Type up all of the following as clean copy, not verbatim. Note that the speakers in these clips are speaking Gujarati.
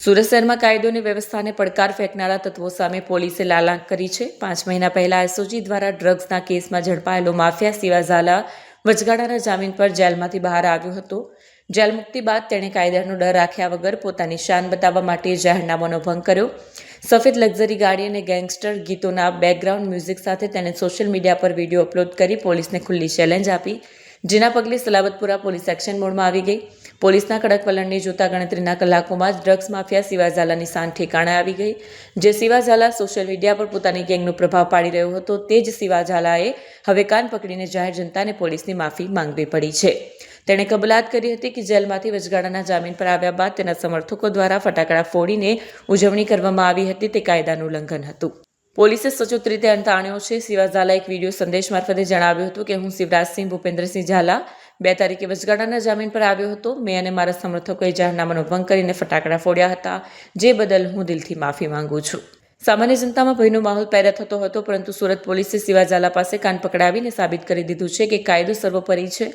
સુરત શહેરમાં કાયદો અને વ્યવસ્થાને પડકાર ફેંકનારા તત્વો સામે પોલીસે લાલાંક કરી છે। 5 મહિના પહેલા એસઓજી દ્વારા ડ્રગ્સના કેસમાં ઝડપાયેલો માફિયા શિવા ઝાલા વચગાળાના જામીન પર જેલમાંથી બહાર આવ્યો હતો। જેલ મુક્તિ બાદ તેણે કાયદાનો ડર રાખ્યા વગર પોતાની શાન બતાવવા માટે જાહેરનામાનો ભંગ કર્યો। સફેદ લક્ઝરી ગાડી અને ગેંગસ્ટર ગીતોના બેકગ્રાઉન્ડ મ્યુઝિક સાથે તેણે સોશિયલ મીડિયા પર વિડીયો અપલોડ કરી પોલીસને ખુલ્લી ચેલેન્જ આપી, જેના પગલે સલાબતપુરા પોલીસ એક્શન મોડમાં આવી ગઈ। પોલીસના કડક વલણને જોતા ગણતરીના કલાકોમાં જ ડ્રગ્સ માફિયા શિવા ઝાલાની શાન ઠેકાણે આવી ગઈ। જે શિવા ઝાલા સોશિયલ મીડિયા પર પોતાની ગેંગનો પ્રભાવ પાડી રહ્યો હતો, તે જ શિવા ઝાલાએ હવે કાન પકડીને જાહેર જનતાને પોલીસની માફી માંગવી પડી છે। તેણે કબૂલાત કરી હતી કે જેલમાંથી વચગાળાના જામીન પર આવ્યા બાદ તેના સમર્થકો દ્વારા ફટાકડા ફોડીને ઉજવણી કરવામાં આવી હતી, તે કાયદાનું ઉલ્લંઘન હતું। પોલીસે સચોટ રીતે અંત આણ્યો છે। શિવા ઝાલાએ એક વિડીયો સંદેશ મારફતે જણાવ્યું હતું કે હું શિવરાજસિંહ ભૂપેન્દ્રસિંહ ઝાલા 2 તારીખે વચગાળાના જામીન પર આવ્યો હતો। મેં અને મારા સમર્થકોએ જાહેરનામાનો ભંગ કરીને ફટાકડા ફોડ્યા હતા, જે બદલ હું દિલથી માફી માંગુ છું। સામાન્ય જનતામાં ભયનો માહોલ પેદા થતો હતો, પરંતુ સુરત પોલીસે શિવા ઝાલા પાસે કાન પકડાવીને સાબિત કરી દીધું છે કે કાયદો સર્વોપરી છે।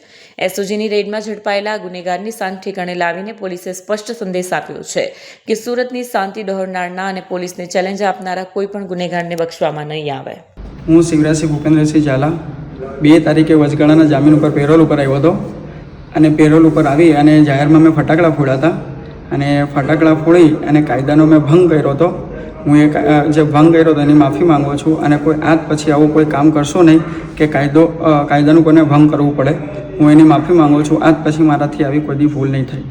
એસઓજીની રેડમાં ઝડપાયેલા ગુનેગારની શાન ઠેકાણે લાવીને પોલીસે સ્પષ્ટ સંદેશ આપ્યો છે કે સુરતની શાંતિ ડહોળનારના અને પોલીસને ચેલેન્જ આપનારા કોઈ પણ ગુનેગારને બક્ષવામાં નહીં આવે। હું શિવરાજસિંહ ભૂપેન્દ્રસિંહ ઝાલા 2 તારીખે વચગાળાના જામીન ઉપર પેરોલ ઉપર આવ્યો હતો અને પેરોલ ઉપર આવી અને જાહેરમાં મેં ફટાકડા ફોડ્યા હતા અને ફટાકડા ફોડી અને કાયદાનો મેં ભંગ કર્યો હતો। હું જે ભંગ કર્યો હતો એની માફી માંગુ છું અને કોઈ આજ પછી આવું કોઈ કામ કરશો નહીં કે કાયદાનું કોઈને ભંગ કરવું પડે। હું એની માફી માંગુ છું। આજ પછી મારાથી આવી કોઈ ભૂલ નહીં થાય।